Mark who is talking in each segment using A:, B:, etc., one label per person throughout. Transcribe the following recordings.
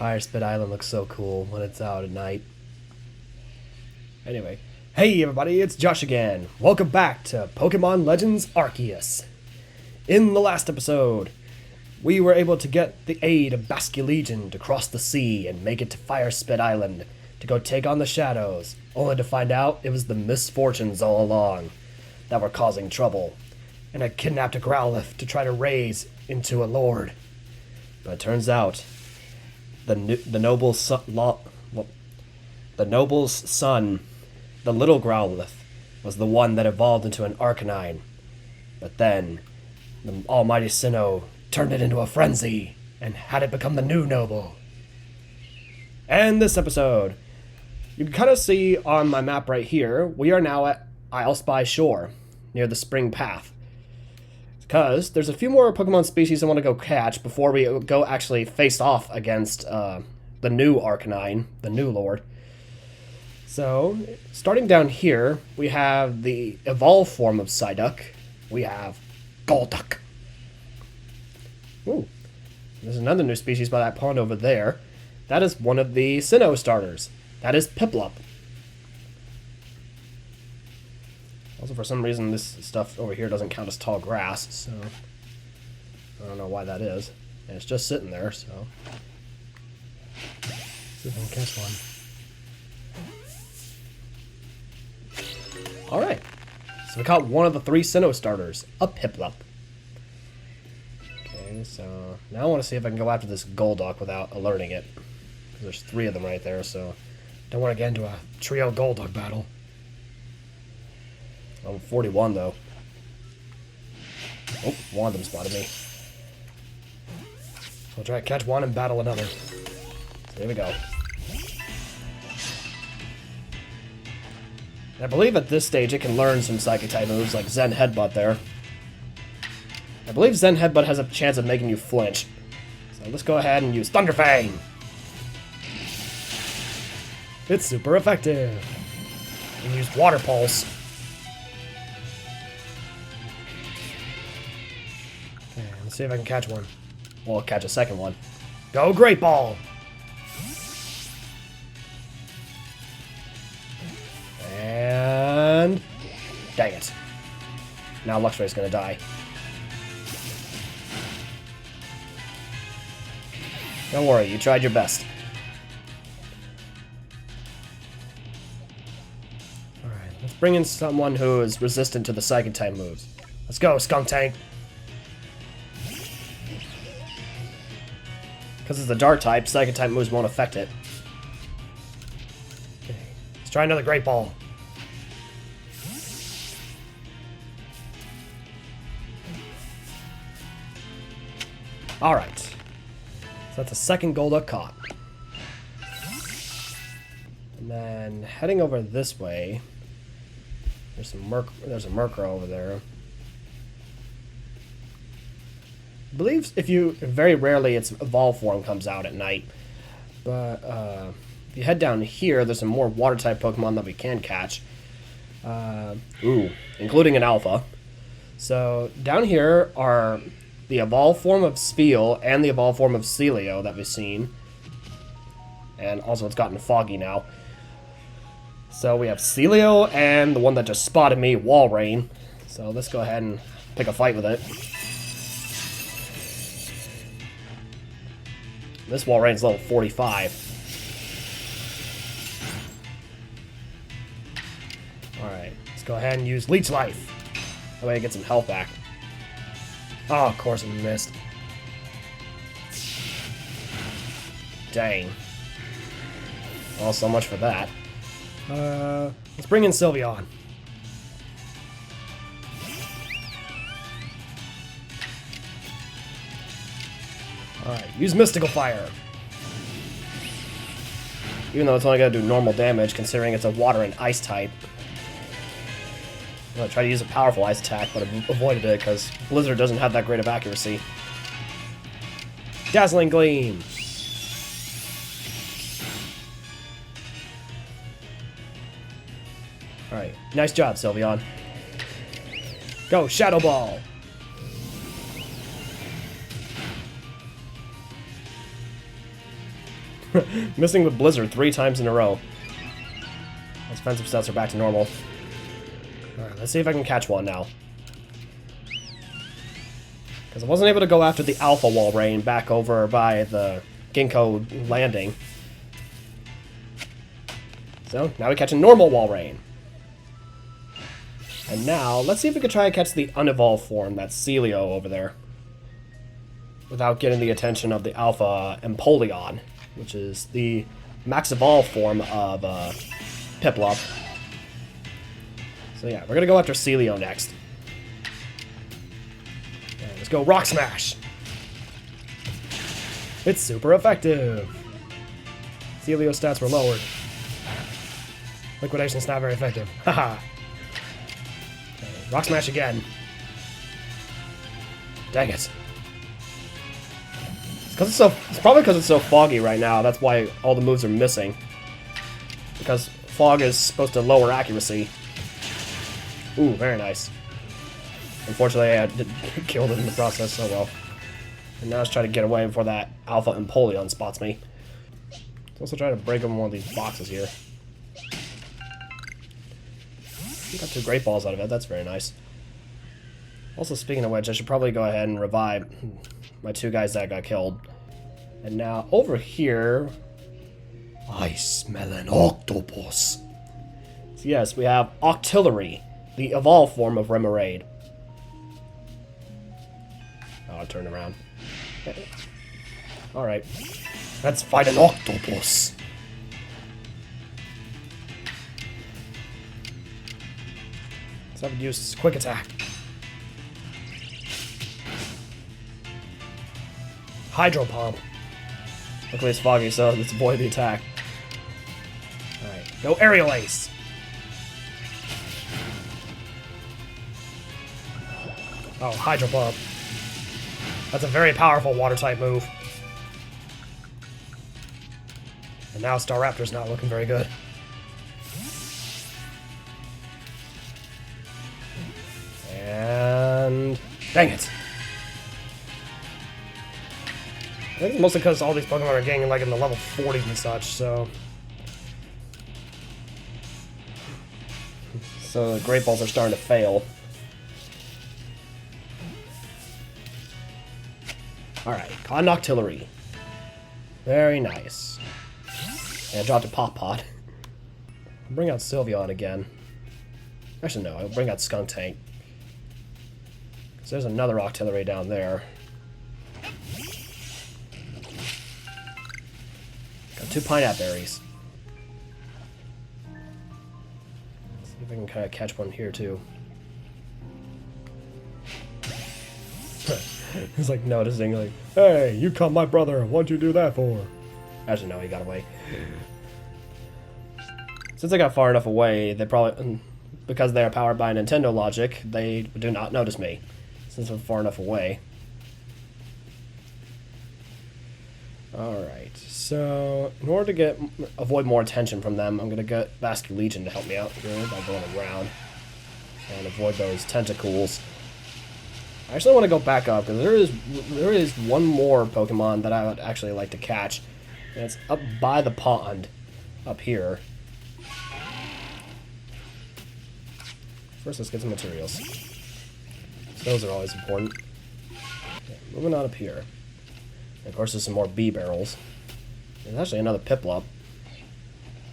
A: Fire Spit Island looks so cool when it's out at night. Anyway, hey everybody, it's Josh again. Welcome back to Pokemon Legends Arceus. In the last episode, we were able to get the aid of Basculegion to cross the sea and make it to Fire Spit Island to go take on the Shadows, only to find out it was the misfortunes all along that were causing trouble, and had kidnapped a Growlithe to try to raise into a lord. But it turns out the noble's son, the little Growlithe, was the one that evolved into an Arcanine. But then the almighty Sinnoh turned it into a frenzy and had it become the new noble. And this episode, you can kind of see on my map right here, we are now at Isle Spy Shore, near the Spring Path. Because there's a few more Pokemon species I want to go catch before we go actually face off against the new Arcanine, the new Lord. So, starting down here, we have the evolved form of Psyduck. We have Golduck. Ooh, there's another new species by that pond over there. That is one of the Sinnoh starters. That is Piplup. Also, for some reason, this stuff over here doesn't count as tall grass, so I don't know why that is. And it's just sitting there, so see if I can catch one. Alright, so we caught one of the three Sinnoh starters, a Piplup. Okay, so now I want to see if I can go after this Golduck without alerting it. There's three of them right there, so don't want to get into a trio Golduck battle. I'm 41 though. Oh, one of them spotted me. So I'll try to catch one and battle another. So here we go. And I believe at this stage it can learn some Psychic type moves like Zen Headbutt there. I believe Zen Headbutt has a chance of making you flinch. So let's go ahead and use Thunder Fang. It's super effective. And use Water Pulse. Let's see if I can catch one. Well, I'll catch a second one. Go Great Ball! And dang it. Now Luxray's gonna die. Don't worry, you tried your best. Alright, let's bring in someone who is resistant to the Psychic type moves. Let's go, Skunk Tank! Because it's a Dark type, Psychic type moves won't affect it. Okay, let's try another Great Ball. Alright. So that's the second Golduck caught. And then heading over this way, there's a Murkrow over there. I believe very rarely its evolved form comes out at night, but if you head down here, there's some more water type Pokemon that we can catch, including an Alpha. So down here are the evolved form of Spheal and the evolved form of Celio that we've seen, and also it's gotten foggy now. So we have Celio and the one that just spotted me, Walrein. So let's go ahead and pick a fight with it. This Walrein's level 45. Alright, let's go ahead and use Leech Life. That way I get some health back. Oh, of course I missed. Dang. Well, so much for that. Let's bring in Sylveon. Alright, use Mystical Fire. Even though it's only going to do normal damage, considering it's a water and ice type. I'm going to try to use a powerful ice attack, but I avoided it because Blizzard doesn't have that great of accuracy. Dazzling Gleam! Alright, nice job, Sylveon. Go, Shadow Ball! Missing with Blizzard 3 times in a row. Those defensive stats are back to normal. Alright, let's see if I can catch one now. Because I wasn't able to go after the Alpha Walrein back over by the Ginkgo landing. So, now we catch a normal Walrein. And now, let's see if we can try to catch the unevolved form, that's Celio over there. Without getting the attention of the Alpha Empoleon, which is the max evolved form of Piplup. So yeah, we're gonna go after Celio next. And let's go Rock Smash! It's super effective! Celio's stats were lowered. Liquidation's not very effective. Haha! Rock Smash again. Dang it. It's probably because it's so foggy right now. That's why all the moves are missing. Because fog is supposed to lower accuracy. Ooh, very nice. Unfortunately, I did killed it in the process, so well. And now let's try to get away before that Alpha Empoleon spots me. Let's also try to break open one of these boxes here. Got 2 Great Balls out of it, that's very nice. Also, speaking of which, I should probably go ahead and revive my 2 guys that got killed. And now, over here... I smell an octopus. So yes, we have Octillery, the evolved form of Remoraid. Oh, I turned around. Alright. Let's fight an octopus. Let's have it use quick attack. Hydro Pump. Luckily it's foggy, so let's avoid the attack. Alright, go Aerial Ace. Oh, Hydro Pump. That's a very powerful water-type move. And now Staraptor's not looking very good. And... dang it! I think it's mostly because all these Pokemon are getting like in the level 40s and such, so... So the Great Balls are starting to fail. Alright, Cotton Octillery. Very nice. And I dropped a Pop Pot. I'll bring out Sylveon again. Actually no, I'll bring out Skuntank. Because there's another Octillery down there. Got 2 Pineapple Berries. Let's see if I can kind of catch one here too. He's like noticing, like, hey, you caught my brother, what'd you do that for? Actually, no, he got away. Since I got far enough away, they probably, because they are powered by Nintendo logic, they do not notice me, since I'm far enough away. Alright, so in order to avoid more attention from them, I'm going to get Basque Legion to help me out here by going around and avoid those tentacles. I actually want to go back up, because there is one more Pokemon that I would actually like to catch. And it's up by the pond, up here. First, let's get some materials. Those are always important. Okay, moving on up here. And of course, there's some more bee barrels. There's actually another Piplup.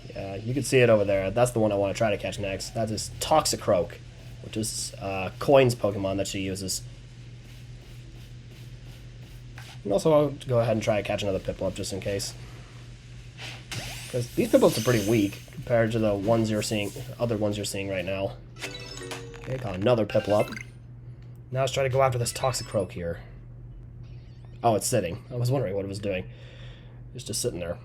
A: Yeah, you can see it over there. That's the one I want to try to catch next. That is Toxicroak, which is Coin's Pokemon that she uses. And also, I'll go ahead and try to catch another Piplup just in case. Because these Piplups are pretty weak compared to the ones you're seeing, other ones you're seeing right now. Okay, got another Piplup. Now let's try to go after this Toxicroak here. Oh, it's sitting. I was wondering what it was doing. It's just sitting there.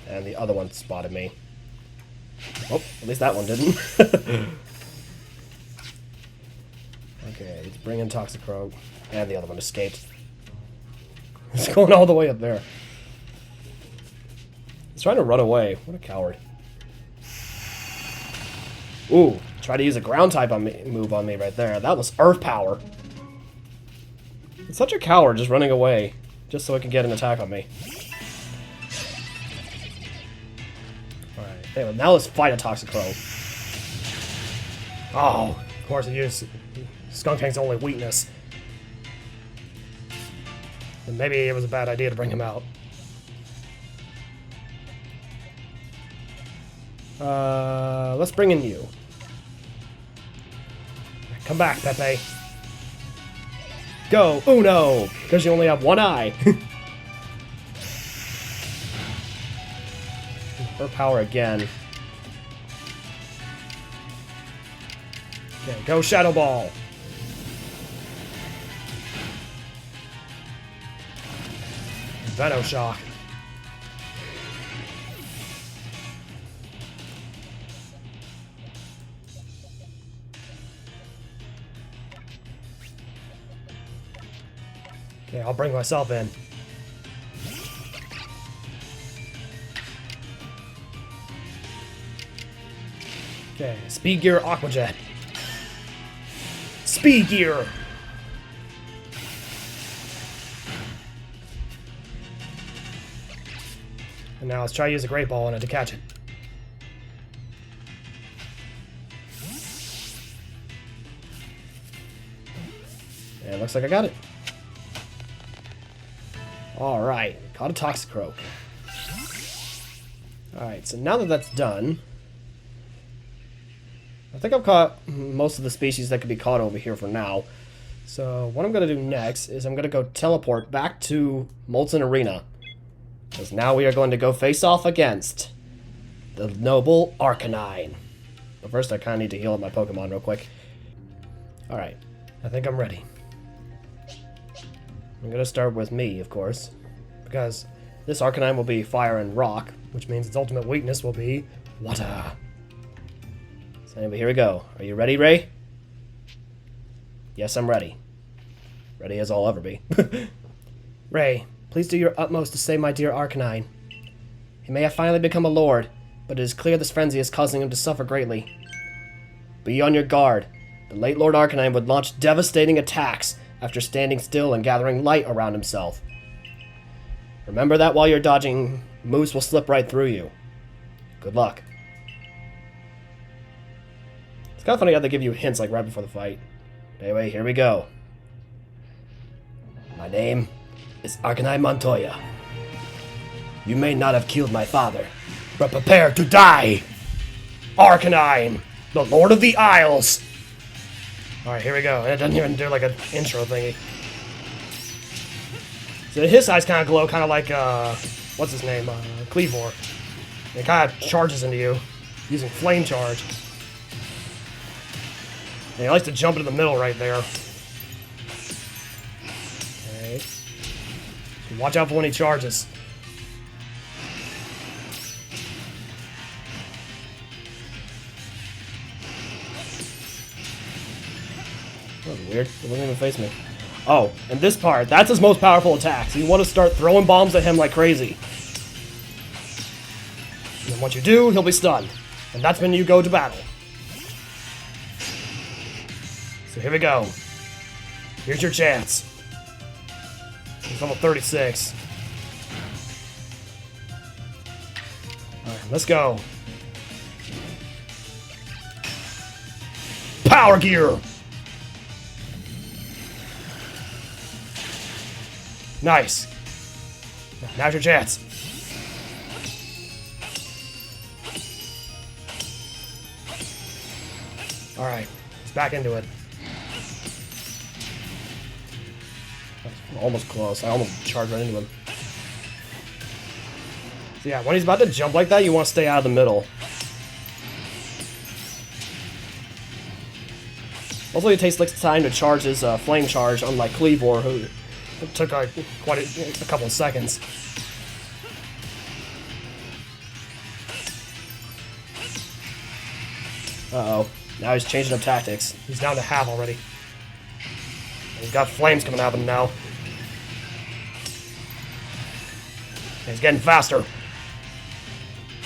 A: And the other one spotted me. Oh, at least that one didn't. Okay, let's bring in Toxicroak. And the other one escaped. It's going all the way up there. He's trying to run away. What a coward. Ooh, try to use a ground type move on me right there. That was Earth Power. It's such a coward just running away. Just so it can get an attack on me. Anyway, now let's fight a Toxicroak. Oh, of course it used Skunktank's only weakness. And maybe it was a bad idea to bring him out. Let's bring in you. Come back, Pepe. Go, Uno! Because you only have one eye. Her power again. Okay, go Shadow Ball. Venoshock. Okay, I'll bring myself in. Okay, Speed Gear Aqua Jet. Speed Gear! And now let's try to use a Great Ball on it to catch it. And looks like I got it. Alright, caught a Toxicroak. Alright, so now that that's done, I think I've caught most of the species that could be caught over here for now. So what I'm going to do next is I'm going to go teleport back to Molten Arena. Because now we are going to go face off against the noble Arcanine. But first I kind of need to heal up my Pokemon real quick. Alright, I think I'm ready. I'm going to start with me, of course. Because this Arcanine will be fire and rock, which means its ultimate weakness will be water. So anyway, here we go. Are you ready, Ray? Yes, I'm ready. Ready as I'll ever be. Ray, please do your utmost to save my dear Arcanine. He may have finally become a lord, but it is clear this frenzy is causing him to suffer greatly. Be on your guard. The late Lord Arcanine would launch devastating attacks after standing still and gathering light around himself. Remember that while you're dodging, moves will slip right through you. Good luck. It's kind of funny how they give you hints like right before the fight. Anyway, here we go. My name is Arcanine Montoya. You may not have killed my father, but prepare to die! Arcanine, the Lord of the Isles! Alright, here we go. And it doesn't even do like an intro thingy. So his eyes kind of glow, kind of like, what's his name? Cleavor. It kind of charges into you, using Flame Charge. And he likes to jump into the middle right there. Okay. Watch out for when he charges. That was weird. It wouldn't even face me. Oh, and this part, that's his most powerful attack. So you want to start throwing bombs at him like crazy. And then once you do, he'll be stunned. And that's when you go to battle. So here we go. Here's your chance. He's level 36. Alright, let's go. Power Gear! Nice. Now's your chance. Alright, he's back into it. Almost close. I almost charged right into him. So yeah, when he's about to jump like that, you want to stay out of the middle. Also, it takes like time to charge his flame charge, unlike Cleavor, who it took quite a couple of seconds. Uh-oh. Now he's changing up tactics. He's down to half already. And he's got flames coming out of him now. And he's getting faster.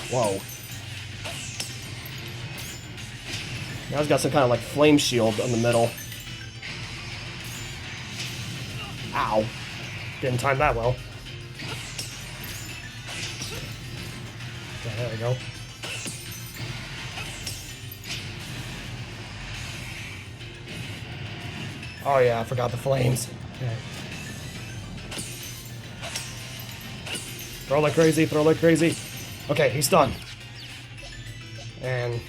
A: Whoa. Now he's got some kind of like flame shield in the middle. Ow. Didn't time that well. Okay, there we go. Oh yeah, I forgot the flames. Okay. Throw like crazy, throw like crazy. Okay, he's done. And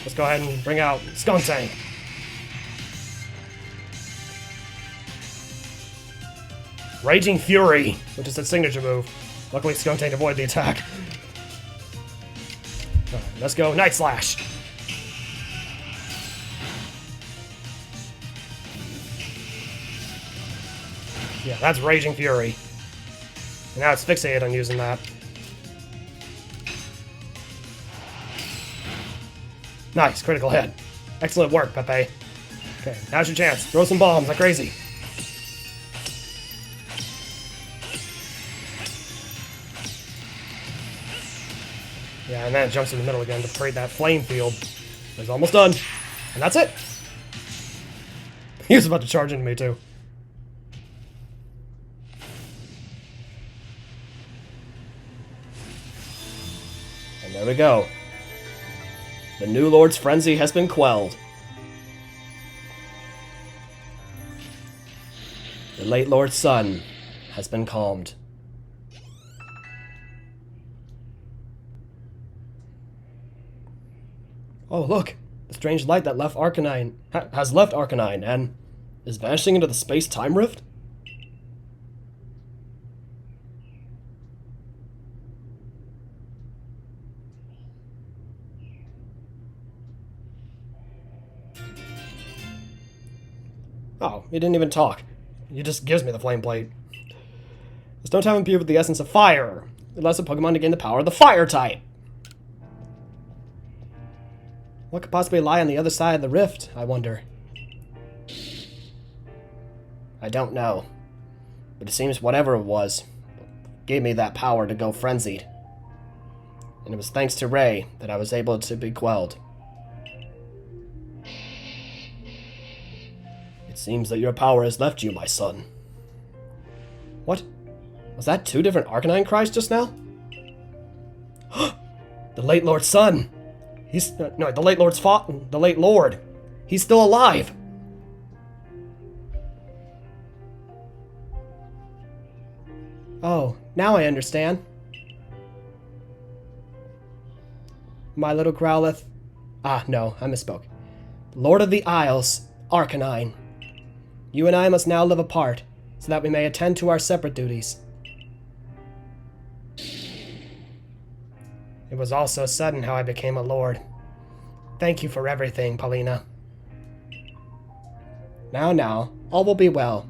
A: let's go ahead and bring out Skunk Tank. Raging Fury, which is its signature move. Luckily, Skunk Tank avoided the attack. Alright, let's go Night Slash. Yeah, that's Raging Fury. And now it's fixated on using that. Nice, critical hit. Excellent work, Pepe. Okay, now's your chance. Throw some bombs like crazy. Yeah, and then it jumps in the middle again to create that flame field. He's almost done. And that's it. He was about to charge into me, too. And there we go. The new Lord's frenzy has been quelled. The late Lord's son has been calmed. Oh, look! The strange light that left Arcanine has left Arcanine and is vanishing into the space-time rift? Oh, he didn't even talk. He just gives me the flame plate. This don't have imbued with the essence of fire. It allows a Pokemon to gain the power of the fire type. What could possibly lie on the other side of the rift, I wonder? I don't know. But it seems whatever it was gave me that power to go frenzied. And it was thanks to Ray that I was able to be quelled. It seems that your power has left you, my son. What? Was that two different Arcanine cries just now? The late Lord's son! He's no, the late Lord's the late Lord. He's still alive. Oh, now I understand. My little Growlithe. Ah, no, I misspoke. Lord of the Isles, Arcanine. You and I must now live apart, so that we may attend to our separate duties. It was all so sudden how I became a lord. Thank you for everything, Paulina. Now, all will be well.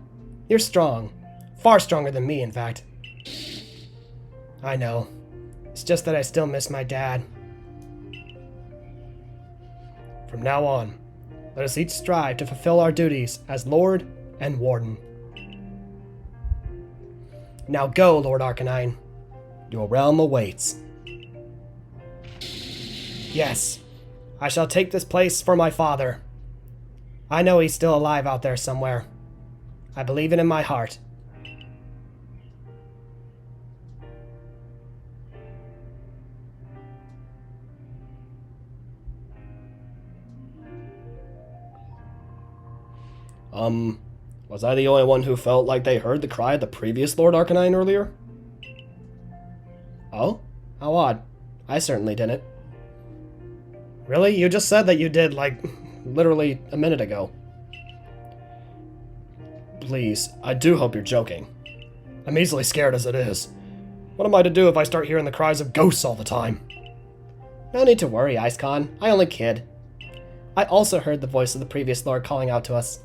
A: You're strong. Far stronger than me, in fact. I know. It's just that I still miss my dad. From now on, let us each strive to fulfill our duties as Lord and Warden. Now go, Lord Arcanine. Your realm awaits. Yes, I shall take this place for my father. I know he's still alive out there somewhere. I believe it in my heart. Was I the only one who felt like they heard the cry of the previous Lord Arcanine earlier? Oh? How odd. I certainly didn't. Really? You just said that you did, like, literally a minute ago. Please, I do hope you're joking. I'm easily scared as it is. What am I to do if I start hearing the cries of ghosts all the time? No need to worry, Icecon. I only kid. I also heard the voice of the previous Lord calling out to us.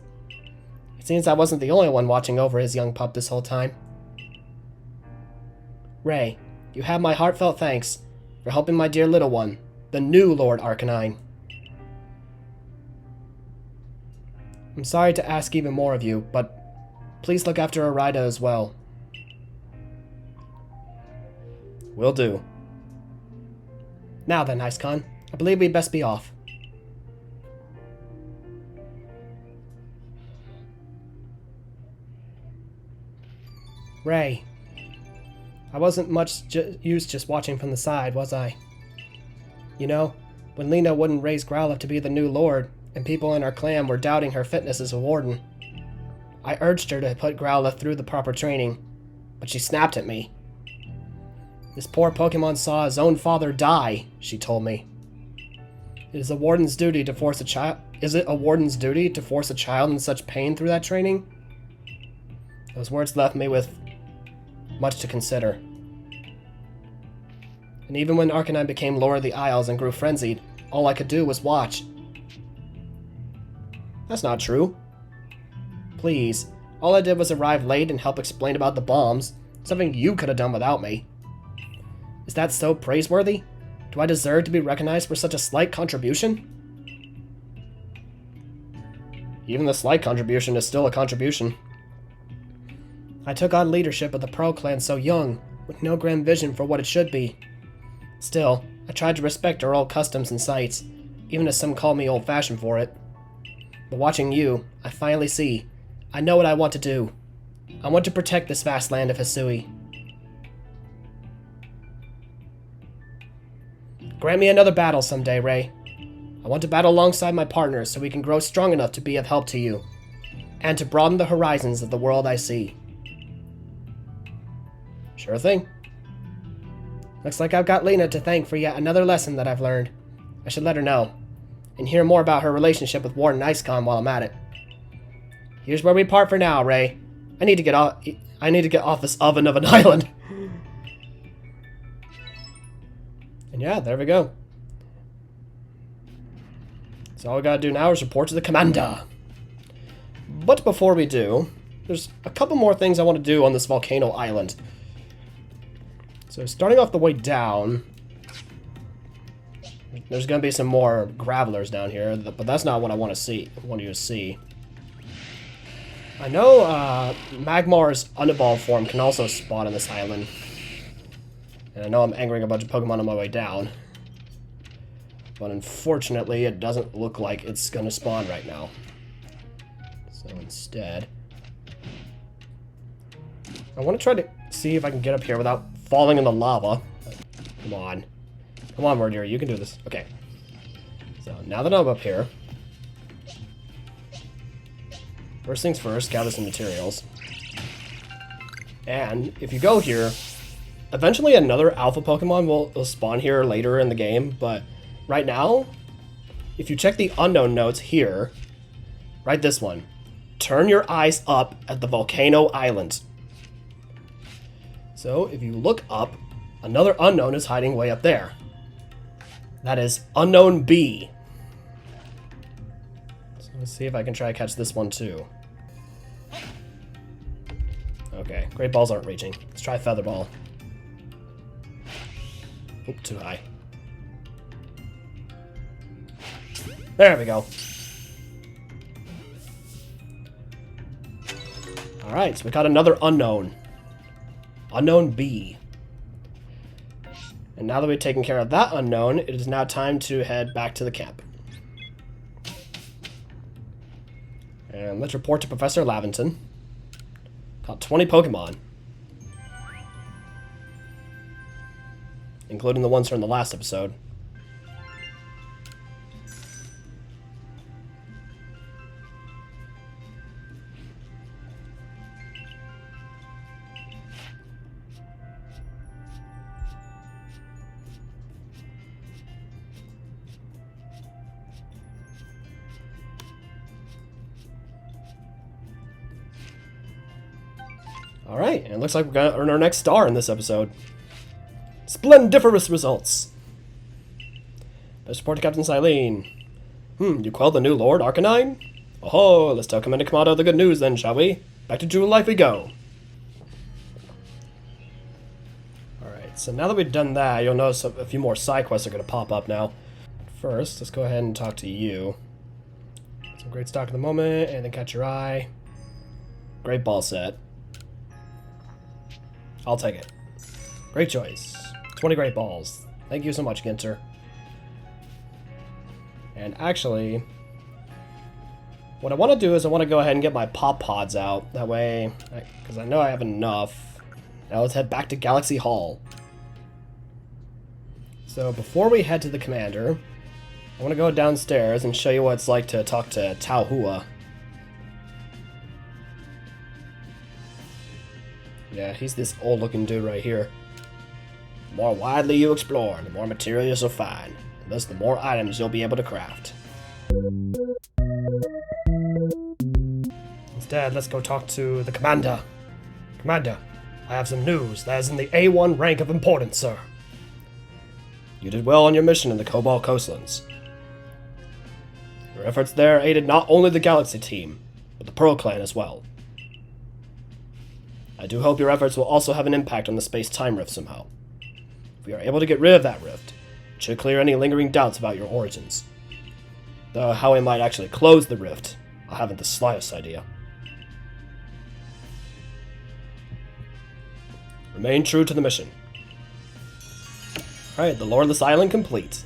A: It seems I wasn't the only one watching over his young pup this whole time. Ray, you have my heartfelt thanks for helping my dear little one, the new Lord Arcanine. I'm sorry to ask even more of you, but please look after Arida as well. Will do. Now then, Icecon, I believe we'd best be off. Ray, I wasn't much used just watching from the side, was I? You know, when Lena wouldn't raise Growlithe to be the new lord, and people in our clan were doubting her fitness as a warden, I urged her to put Growlithe through the proper training, but she snapped at me. This poor Pokemon saw his own father die, she told me. Is it a warden's duty to force a child in such pain through that training? Those words left me with much to consider. And even when Arcanine became Lord of the Isles and grew frenzied, all I could do was watch. That's not true. Please, all I did was arrive late and help explain about the bombs, something you could have done without me. Is that so praiseworthy? Do I deserve to be recognized for such a slight contribution? Even the slight contribution is still a contribution. I took on leadership of the Pearl Clan so young, with no grand vision for what it should be. Still, I tried to respect our old customs and sites, even as some call me old-fashioned for it. But watching you, I finally see. I know what I want to do. I want to protect this vast land of Hisui. Grant me another battle someday, Ray. I want to battle alongside my partners so we can grow strong enough to be of help to you, and to broaden the horizons of the world I see. Sure thing. Looks like I've got Lena to thank for yet another lesson that I've learned. I should let her know, and hear more about her relationship with Warden Icecon while I'm at it. Here's where we part for now, Ray. I need to get off this oven of an island. And yeah, there we go. So all we gotta do now is report to the commander. But before we do, there's a couple more things I want to do on this volcano island. So starting off the way down, there's gonna be some more gravelers down here, but that's not what I want to see. I want you to see. I know Magmar's unevolved form can also spawn on this island. And I know I'm angering a bunch of Pokemon on my way down. But unfortunately, it doesn't look like it's going to spawn right now. So instead, I want to try to see if I can get up here without falling in the lava. Come on. Come on, Murderer, you can do this. Okay. So now that I'm up here, first things first, gather some materials. And if you go here, eventually another alpha Pokemon will spawn here later in the game, but right now, if you check the unknown notes here, write this one. Turn your eyes up at the volcano island. So if you look up, another unknown is hiding way up there. That is Unknown B. So let's see if I can try to catch this one too. Okay, Great Balls aren't reaching. Let's try Feather Ball. Oop, too high. There we go. Alright, so we got another unknown. Unknown B. And now that we've taken care of that unknown, it is now time to head back to the camp. And let's report to Professor Laventon. Caught 20 Pokemon. Including the ones from the last episode. Alright, and it looks like we're gonna earn our next star in this episode. Splendiferous results! Let's report to Captain Silene. You quelled the new Lord, Arcanine? Oh, let's tell Commander Kamado the good news then, shall we? Back to Jewel Life we go. Alright, so now that we've done that, you'll notice a few more side quests are going to pop up now. First, let's go ahead and talk to you. Some great stock at the moment, and then catch your eye. Great ball set. I'll take it. Great choice. 20 great balls. Thank you so much, Ginter. And actually, what I want to do is I want to go ahead and get my pop pods out. That way, because I know I have enough. Now let's head back to Galaxy Hall. So before we head to the commander, I want to go downstairs and show you what it's like to talk to Tao Hua. Yeah, he's this old-looking dude right here. The more widely you explore, the more materials you'll find, and thus the more items you'll be able to craft. Instead, let's go talk to the commander. Commander, I have some news that is in the A1 rank of importance, sir. You did well on your mission in the Cobalt Coastlands. Your efforts there aided not only the Galaxy team, but the Pearl Clan as well. I do hope your efforts will also have an impact on the space-time rift somehow. If we are able to get rid of that rift, it should clear any lingering doubts about your origins. Though how we might actually close the rift, I haven't the slightest idea. Remain true to the mission. Alright, the lore of this island complete.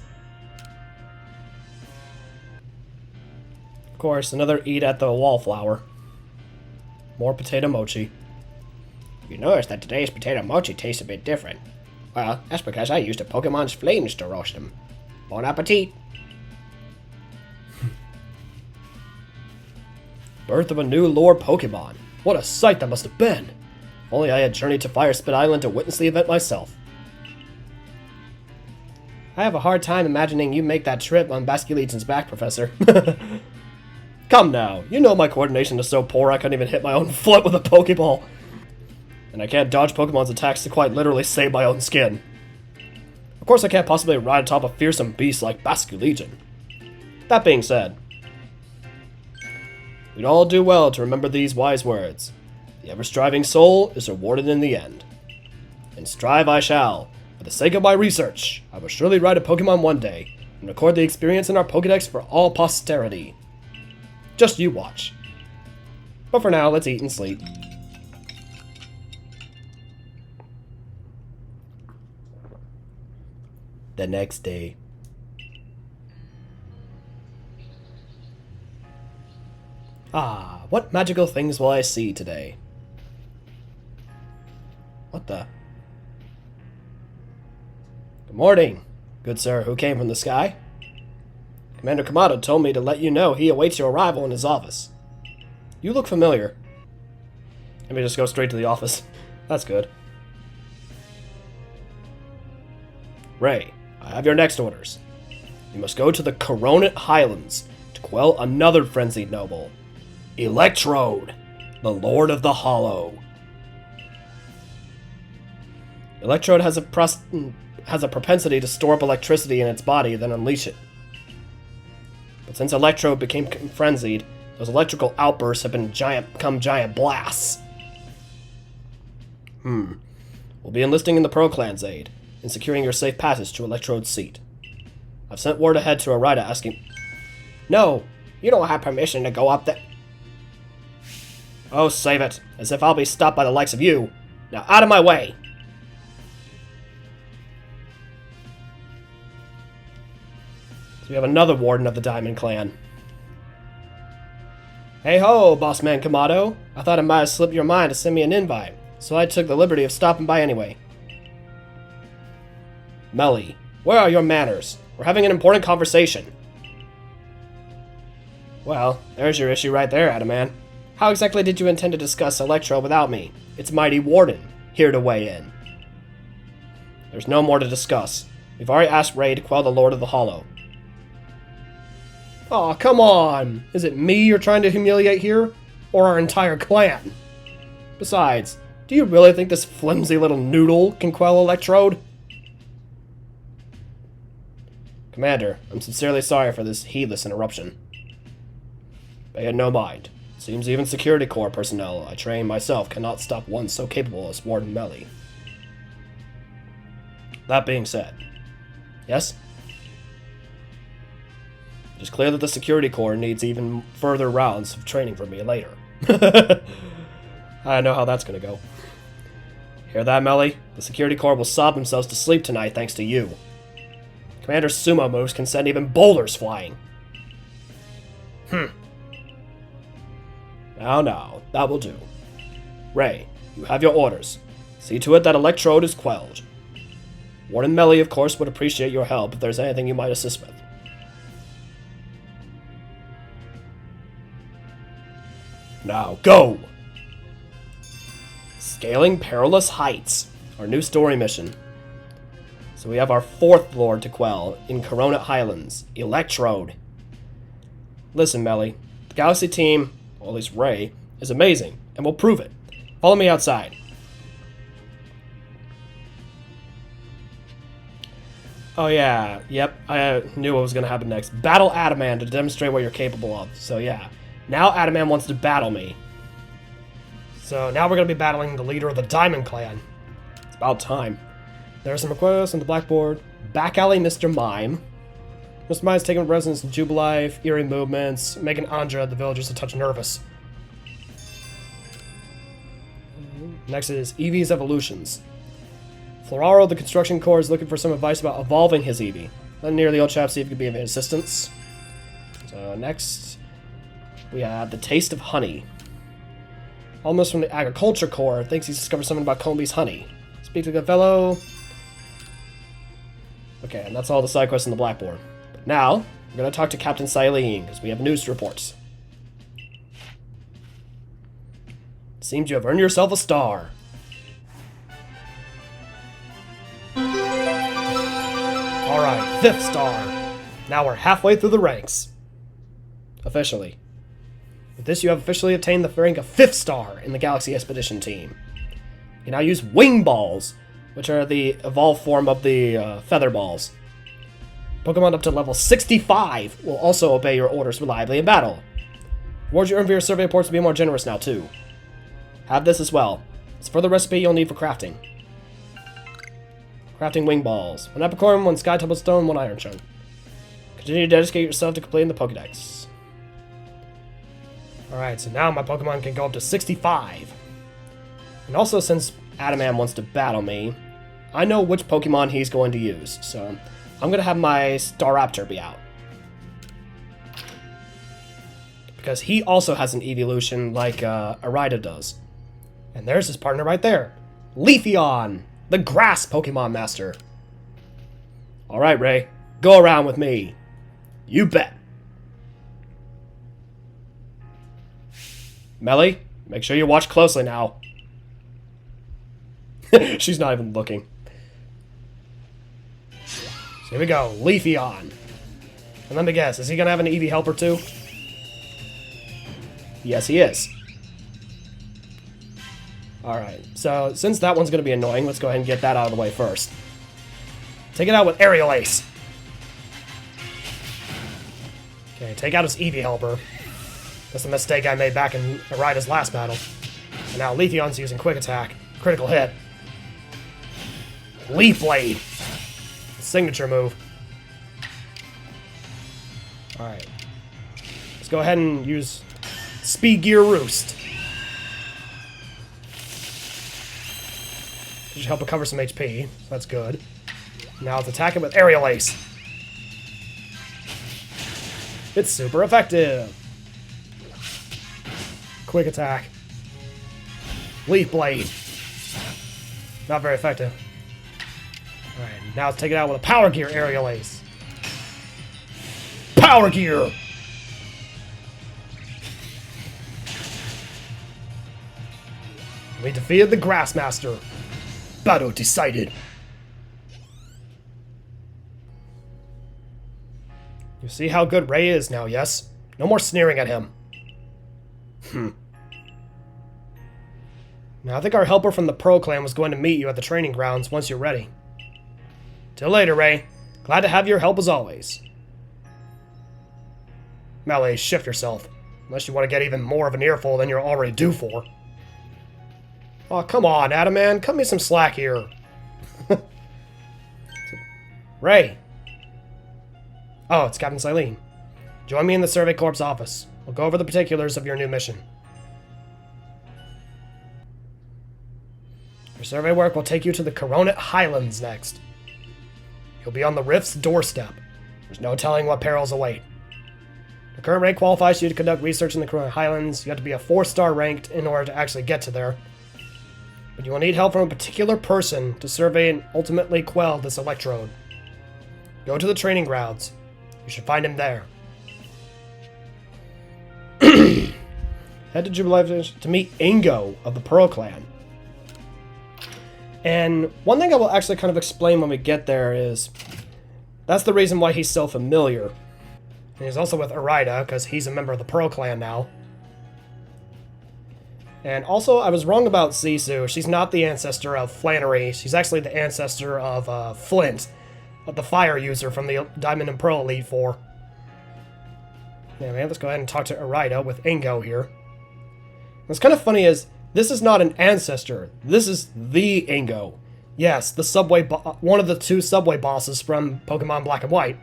A: Of course, another eat at the wallflower. More potato mochi. You notice that today's potato mochi tastes a bit different. Well, that's because I used a Pokemon's flames to roast them. Bon appetit! Birth of a new lore Pokemon. What a sight that must have been! If only I had journeyed to Firespit Island to witness the event myself. I have a hard time imagining you make that trip on Basculegion's back, Professor. Come now, you know my coordination is so poor I couldn't even hit my own foot with a Pokeball. And I can't dodge Pokemon's attacks to quite literally save my own skin. Of course I can't possibly ride atop a fearsome beast like Basculegion. That being said, we'd all do well to remember these wise words. The ever-striving soul is rewarded in the end. And strive I shall. For the sake of my research, I will surely ride a Pokemon one day, and record the experience in our Pokedex for all posterity. Just you watch. But for now, let's eat and sleep. The next day. Ah, what magical things will I see today? What the? Good morning, good sir who came from the sky. Commander Kamado told me to let you know he awaits your arrival in his office. You look familiar. Let me just go straight to the office. That's good. Ray, I have your next orders. You must go to the Coronet Highlands to quell another frenzied noble. Electrode, the Lord of the Hollow. Electrode has a propensity to store up electricity in its body, then unleash it. But since Electrode became frenzied, those electrical outbursts have become giant blasts. We'll be enlisting in the Pearl Clan's aid, and securing your safe passage to Electrode's seat. I've sent word ahead to Arida asking... No, you don't have permission to go up there. Oh, save it. As if I'll be stopped by the likes of you. Now, out of my way! So we have another warden of the Diamond Clan. Hey ho, Bossman Kamado. I thought it might have slipped your mind to send me an invite, so I took the liberty of stopping by anyway. Melly, where are your manners? We're having an important conversation. Well, there's your issue right there, Adaman. How exactly did you intend to discuss Electro without me? It's Mighty Warden, here to weigh in. There's no more to discuss. We've already asked Ray to quell the Lord of the Hollow. Aw, come on! Is it me you're trying to humiliate here? Or our entire clan? Besides, do you really think this flimsy little noodle can quell Electrode? Commander, I'm sincerely sorry for this heedless interruption. Pay it no mind. Seems even Security Corps personnel I train myself cannot stop one so capable as Warden Melly. That being said, yes? It is clear that the Security Corps needs even further rounds of training from me later. I know how that's gonna go. Hear that, Melly? The Security Corps will sob themselves to sleep tonight thanks to you. Commander's sumo moves can send even boulders flying. Now, that will do. Ray, you have your orders. See to it that Electrode is quelled. Warden Melly, of course, would appreciate your help if there's anything you might assist with. Now, go! Scaling Perilous Heights, our new story mission. So we have our 4th Lord to quell in Coronet Highlands, Electrode. Listen, Melly, the Galaxy team, or at least Ray, is amazing, and we'll prove it. Follow me outside. Oh yeah, yep, I knew what was going to happen next. Battle Adaman to demonstrate what you're capable of. So yeah, now Adaman wants to battle me. So now we're going to be battling the leader of the Diamond Clan. It's about time. There are some requests on the blackboard. Back alley Mr. Mime. Mr. Mime's taking up residence in Jubilife, eerie movements, making Andra, the villagers, a touch nervous. Next is Eevee's evolutions. Floraro, the construction corps, is looking for some advice about evolving his Eevee. Let near the old chap see if he could be of assistance. So next, we have the taste of honey. Almost from the agriculture corps thinks he's discovered something about Combee's honey. Speak to the fellow. Okay, and that's all the side quests on the blackboard. But now, we're going to talk to Captain Silene, because we have news reports. Seems you have earned yourself a star. Alright, 5th star. Now we're halfway through the ranks. Officially. With this, you have officially obtained the rank of 5th star in the Galaxy Expedition team. You can now use Wing Balls, which are the evolved form of the Feather Balls. Pokemon up to level 65 will also obey your orders reliably in battle. Rewards you earn for your survey reports will be more generous now, too. Have this as well. It's for the recipe you'll need for crafting. Crafting Wing Balls. 1 Epicorn, 1 Sky Temple Stone, 1 Iron Chunk. Continue to dedicate yourself to completing the Pokedex. Alright, so now my Pokemon can go up to 65. And also, since Adaman wants to battle me, I know which Pokemon he's going to use. So, I'm going to have my Staraptor be out. Because he also has an evolution like Arida does. And there's his partner right there. Leafeon, the Grass Pokemon Master. Alright, Ray. Go around with me. You bet. Melly, make sure you watch closely now. She's not even looking. So here we go. Leafeon. And let me guess, is he going to have an Eevee helper too? Yes, he is. Alright, so since that one's going to be annoying, let's go ahead and get that out of the way first. Take it out with Aerial Ace. Okay, take out his Eevee helper. That's the mistake I made back in Arida's last battle. And now Leafeon's using Quick Attack. Critical hit. Leaf Blade. Signature move. Alright. Let's go ahead and use Speed Gear Roost. Should help recover some HP, so that's good. Now let's attack it with Aerial Ace. It's super effective. Quick Attack. Leaf Blade. Not very effective. Alright, now let's take it out with a Power Gear Aerial Ace. Power Gear! We defeated the Grassmaster. Battle decided. You see how good Ray is now, yes? No more sneering at him. Now, I think our helper from the Pro Clan was going to meet you at the training grounds once you're ready. Till later, Ray. Glad to have your help as always. Melee, shift yourself. Unless you want to get even more of an earful than you're already due for. Oh, come on, Adaman. Cut me some slack here. Ray. Oh, it's Captain Silene. Join me in the Survey Corps office. We'll go over the particulars of your new mission. Your survey work will take you to the Coronet Highlands next. You'll be on the Rift's doorstep. There's no telling what perils await. The current rank qualifies you to conduct research in the Coronet Highlands. You have to be a 4-star ranked in order to actually get to there. But you will need help from a particular person to survey and ultimately quell this electrode. Go to the training grounds. You should find him there. Head to Jubilife to meet Ingo of the Pearl Clan. And one thing I will actually kind of explain when we get there is that's the reason why he's so familiar. And he's also with Arida, because he's a member of the Pearl Clan now. And also, I was wrong about Zisu. She's not the ancestor of Flannery. She's actually the ancestor of Flint, the fire user from the Diamond and Pearl Elite Four. Yeah, man, let's go ahead and talk to Arida with Ingo here. What's kind of funny is, this is not an ancestor. This is the Ingo. Yes, the subway one of the two subway bosses from Pokemon Black and White.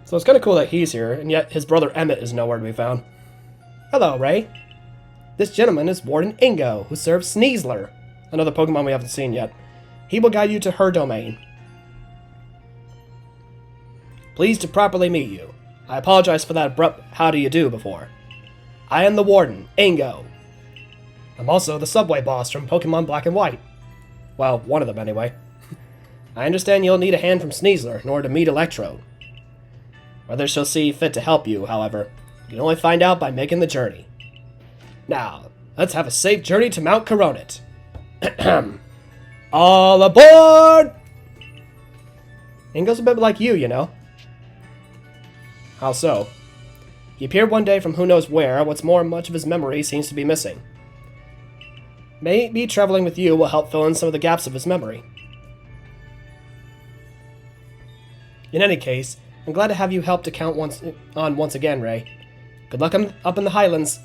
A: So it's kind of cool that he's here, and yet his brother Emmett is nowhere to be found. Hello, Ray. This gentleman is Warden Ingo, who serves Sneasler, another Pokemon we haven't seen yet. He will guide you to her domain. Pleased to properly meet you. I apologize for that abrupt how do you do before. I am the Warden, Ingo. I'm also the subway boss from Pokemon Black and White. Well, one of them anyway. I understand you'll need a hand from Sneasler in order to meet Electro. Whether she'll see fit to help you, however, you can only find out by making the journey. Now, let's have a safe journey to Mount Coronet. All aboard! Ingo's a bit like you know. How so? He appeared one day from who knows where. What's more, much of his memory seems to be missing. Maybe traveling with you will help fill in some of the gaps of his memory. In any case, I'm glad to have you help to count once again, Ray. Good luck up in the Highlands.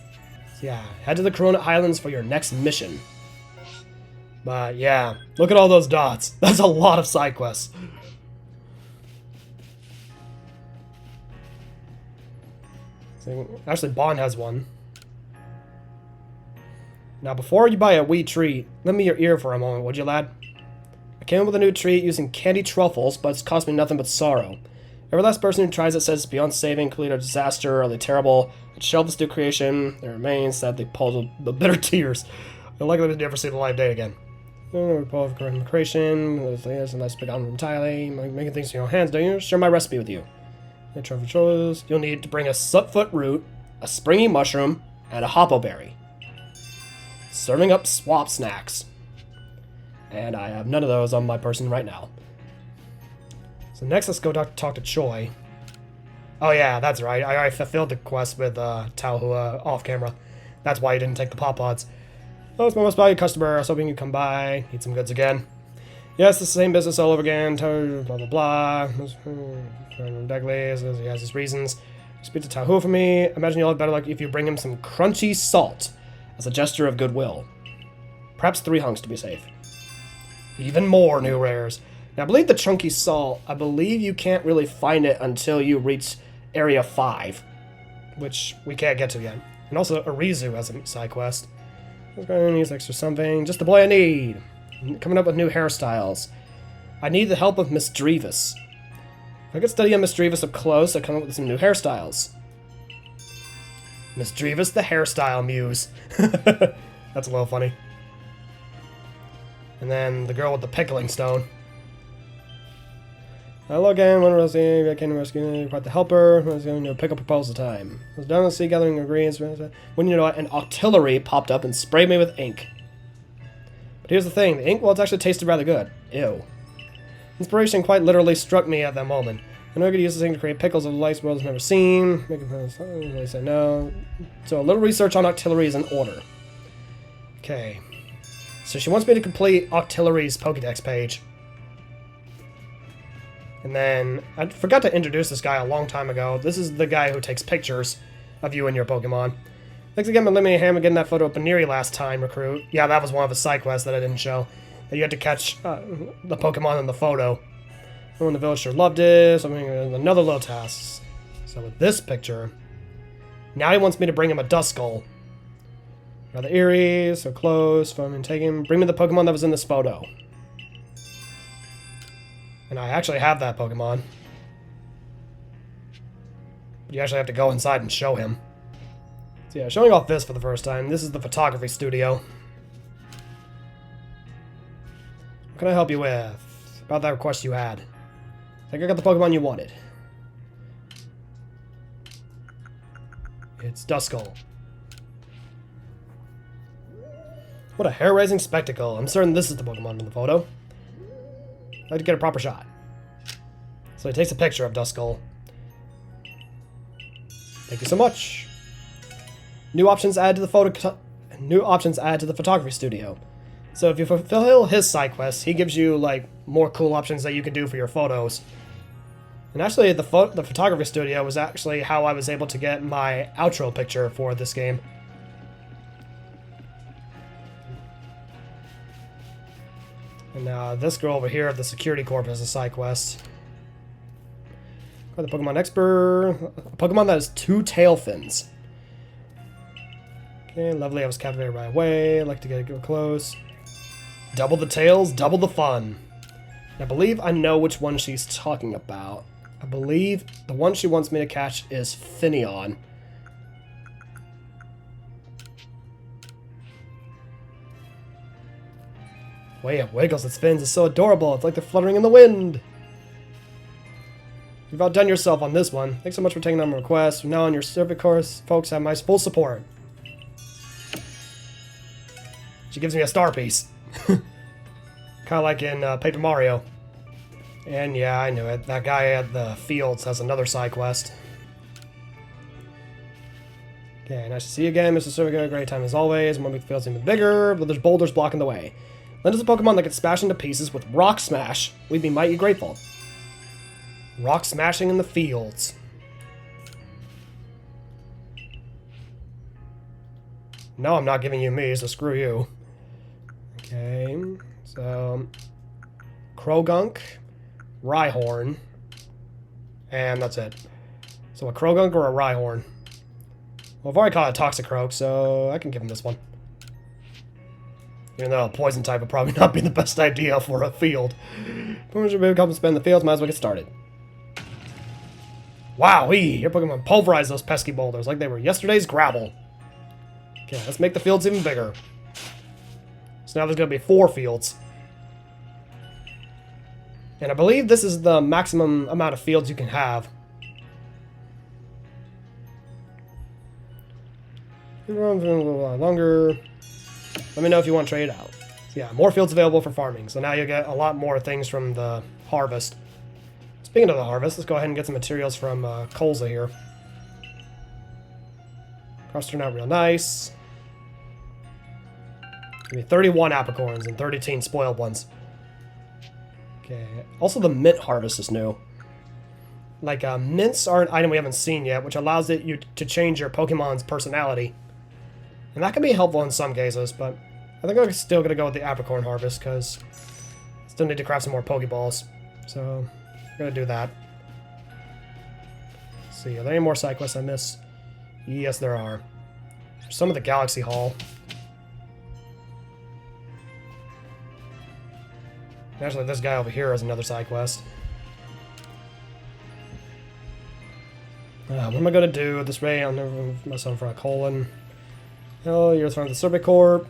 A: Yeah, head to the Coronet Highlands for your next mission. But yeah, look at all those dots. That's a lot of side quests. Actually, Bond has one. Now, before you buy a wee treat, lend me your ear for a moment, would you, lad? I came up with a new treat using candy truffles, but it's cost me nothing but sorrow. Every last person who tries it says it's beyond saving, complete a disaster, utterly terrible. It's shelved this new creation. There remains, sadly, pulled the bitter tears. Unlikely to never see the light of day again. Creation, unless pick on entirely, making things in your hands, don't you? Share my recipe with you. You'll need to bring a sutfoot root, a springy mushroom, and a hoppo berry. Serving up swap snacks. And I have none of those on my person right now. So next, let's go talk to Choi. Oh yeah, that's right. I fulfilled the quest with Taohua off camera. That's why you didn't take the Pop Pods. Oh, it's my most valued customer. I was hoping you'd come by. Need some goods again. Yes, the same business all over again. Blah, blah, blah. Degley says he has his reasons. Speak to Taohua for me. Imagine you'll have better luck if you bring him some crunchy salt as a gesture of goodwill. Perhaps 3 hunks to be safe. Even more new rares. Now, I believe the chunky salt, I believe you can't really find it until you reach Area 5, which we can't get to yet. And also, Arizu has a side quest. Needs extra something. Just the boy I need. Coming up with new hairstyles. I need the help of Miss Drevis. If I could study Miss Drevis up close, I'd come up with some new hairstyles. Miss Drevis, the hairstyle muse. That's a little funny. And then the girl with the pickling stone. Hello again, one of I can rescue quite the helper. I was going to pick up proposal time. I was down the sea gathering ingredients when you know what, an octillery popped up and sprayed me with ink. But here's the thing, the ink, well, it actually tasted rather good. Ew. Inspiration quite literally struck me at that moment. I know I could use this thing to create pickles of the lights world has never seen. They said no. So a little research on octillery is in order. Okay. So she wants me to complete Octillery's Pokédex page. And then, I forgot to introduce this guy a long time ago. This is the guy who takes pictures of you and your Pokemon. Thanks again for letting me a hand getting that photo of Baneri last time, recruit. Yeah, that was one of his side quests that I didn't show. That you had to catch the Pokemon in the photo. Everyone in the village sure loved it. Something, another little task. So with this picture, now he wants me to bring him a Duskull. Rather eerie, so close, fun and taking. Bring me the Pokemon that was in this photo. And I actually have that Pokemon. But you actually have to go inside and show him. So yeah, showing off this for the first time. This is the photography studio. What can I help you with? About that request you had. I think I got the Pokemon you wanted. It's Duskull. What a hair-raising spectacle. I'm certain this is the Pokemon in the photo. I'd like to get a proper shot. So he takes a picture of Duskull. Thank you so much. New options added to the photography studio. So if you fulfill his side quest, he gives you like more cool options that you can do for your photos. And actually, the photography studio was actually how I was able to get my outro picture for this game. And this girl over here of the security corp is a side quest. Got the Pokemon expert. A Pokemon that has 2 tail fins. Okay, lovely. I was captivated right away. I'd like to go close. Double the tails, double the fun. I believe I know which one she's talking about. I believe the one she wants me to catch is Finneon. Way it wiggles its fins is so adorable. It's like they're fluttering in the wind. You've outdone yourself on this one. Thanks so much for taking on my request. From now on, your service course folks have my full support. She gives me a star piece. Kind of like in Paper Mario. And yeah, I knew it. That guy at the fields has another side quest. Okay, nice to see you again, Mr. Survigo. Great time as always. One week the field's even bigger, but there's boulders blocking the way. Lend us a Pokemon that can smash into pieces with Rock Smash. We'd be mighty grateful. Rock smashing in the fields. No, I'm not giving you me, so screw you. Okay, so Krogunk, Rhyhorn, and that's it. So a Krogunk or a Rhyhorn. Well, I've already caught a Toxicroak, so I can give him this one. Even though a poison type would probably not be the best idea for a field. Pokemon should maybe come and spend the fields, might as well get started. Wowee! Your Pokemon pulverized those pesky boulders like they were yesterday's gravel. Okay, let's make the fields even bigger. So now there's going to be 4 fields. And I believe this is the maximum amount of fields you can have. A little while longer. Let me know if you want to trade out. So yeah, more fields available for farming. So now you get a lot more things from the harvest. Speaking of the harvest, let's go ahead and get some materials from Colza here. Cross turned out real nice. Give me 31 apricorns and 13 spoiled ones. Okay. Also, the mint harvest is new. Like, mints are an item we haven't seen yet, which allows you to change your Pokemon's personality. And that can be helpful in some cases, but I think I'm still going to go with the apricorn harvest, because I still need to craft some more Pokeballs. So, I'm going to do that. Let's see, are there any more side quests I missed? Yes, there are. There's some of the Galaxy Hall. Actually, this guy over here is another side quest. What am I going to do this way? I'll never move myself in front of Colin. Oh, you're throwing the Survey Corp.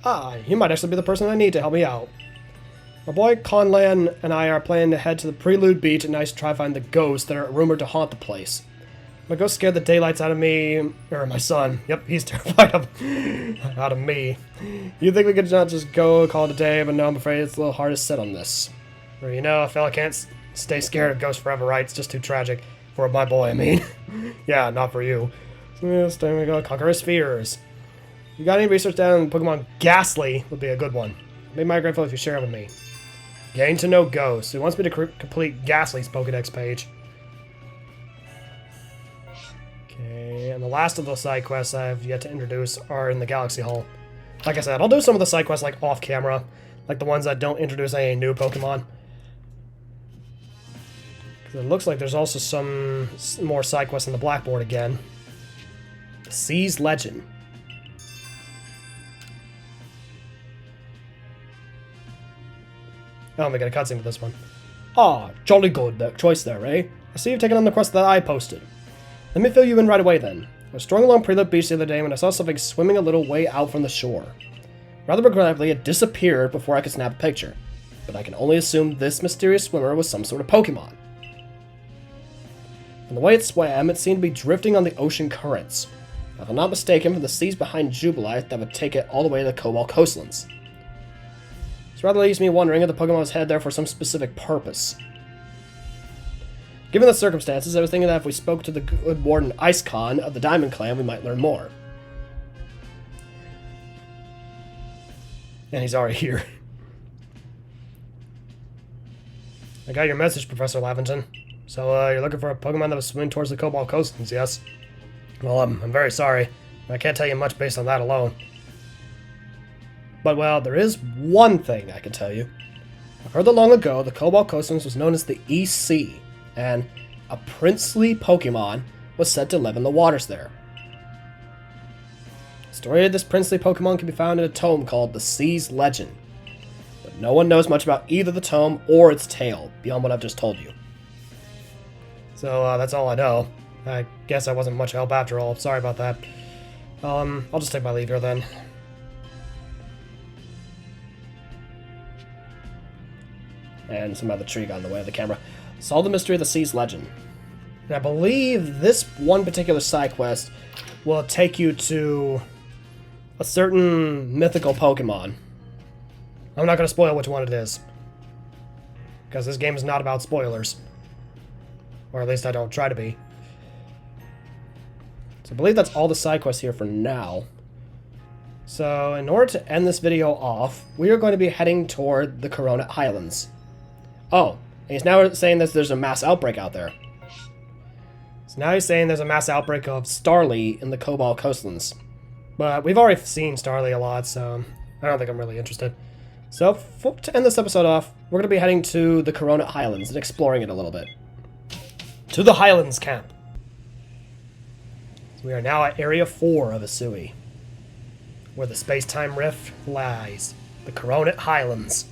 A: Ah, you might actually be the person I need to help me out. My boy Conlan and I are planning to head to the Prelude Beach at night to try to find the ghosts that are rumored to haunt the place. My ghost scared the daylights out of me, or my son. Yep, he's terrified out of me. You think we could not just go call it a day, but no, I'm afraid it's a little hard to sit on this. Or, you know, a fella can't stay scared of ghosts forever, right? It's just too tragic. For my boy, I mean. Yeah, not for you. So this time we go conquer his fears. You got any research down on Pokemon Ghastly would be a good one. I'd be mighty grateful if you share it with me. Getting to know Ghost. It wants me to complete Ghastly's Pokedex page. Okay, and the last of those side quests I have yet to introduce are in the Galaxy Hall. Like I said, I'll do some of the side quests like off camera, like the ones that don't introduce any new Pokemon. Because it looks like there's also some more side quests on the blackboard again. The Sea's Legend. Oh, we got a cutscene with this one. Ah, jolly good choice there, eh? I see you've taken on the quest that I posted. Let me fill you in right away then. I was strolling along Prelude Beach the other day when I saw something swimming a little way out from the shore. Rather regrettably, it disappeared before I could snap a picture, but I can only assume this mysterious swimmer was some sort of Pokemon. From the way it swam, it seemed to be drifting on the ocean currents. If I'm not mistaken, from the seas behind Jubilite that would take it all the way to the Cobalt Coastlands. This rather leaves me wondering if the Pokemon was headed there for some specific purpose. Given the circumstances, I was thinking that if we spoke to the good Warden Icecon of the Diamond Clan, we might learn more. And he's already here. I got your message, Professor Lavington. So, you're looking for a Pokemon that was swimming towards the Cobalt Coastlands, yes? Well, I'm very sorry. I can't tell you much based on that alone. But, well, there is one thing I can tell you. I've heard that long ago, the Cobalt Coastlands was known as the East Sea, and a princely Pokemon was said to live in the waters there. The story of this princely Pokemon can be found in a tome called The Sea's Legend, but no one knows much about either the tome or its tale, beyond what I've just told you. So, that's all I know. I guess I wasn't much help after all. Sorry about that. I'll just take my leave here then. And some other tree got in the way of the camera. Solve the mystery of the Sea's Legend. And I believe this one particular side quest will take you to a certain mythical Pokemon. I'm not going to spoil which one it is, because this game is not about spoilers. Or at least I don't try to be. So I believe that's all the side quests here for now. So in order to end this video off, we are going to be heading toward the Coronet Highlands. Oh, and he's now saying that there's a mass outbreak out there. So now he's saying there's a mass outbreak of Starly in the Cobalt Coastlands. But we've already seen Starly a lot, so I don't think I'm really interested. So to end this episode off, we're going to be heading to the Coronet Highlands and exploring it a little bit. To the Highlands Camp. So we are now at Area 4 of Asui, where the space-time rift lies. The Coronet Highlands.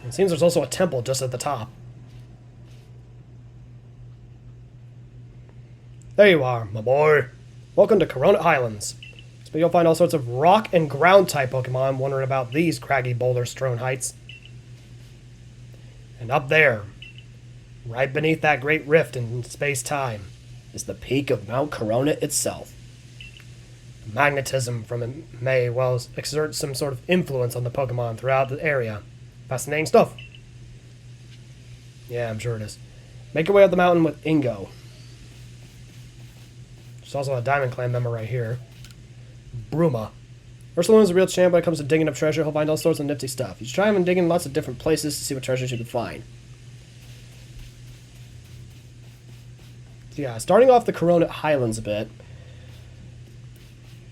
A: It seems there's also a temple just at the top. There you are, my boy. Welcome to Coronet Highlands. So you'll find all sorts of rock and ground type Pokemon wondering about these craggy boulder-strewn heights. And up there, right beneath that great rift in space-time, is the peak of Mount Coronet itself. Magnetism from it may well exert some sort of influence on the Pokemon throughout the area. Fascinating stuff. Yeah, I'm sure it is. Make your way up the mountain with Ingo. There's also a Diamond Clan member right here. Bruma. Ursulon is a real champ when it comes to digging up treasure. He'll find all sorts of nifty stuff. You should try him and dig in lots of different places to see what treasures you can find. So yeah, starting off the Coronet Highlands a bit,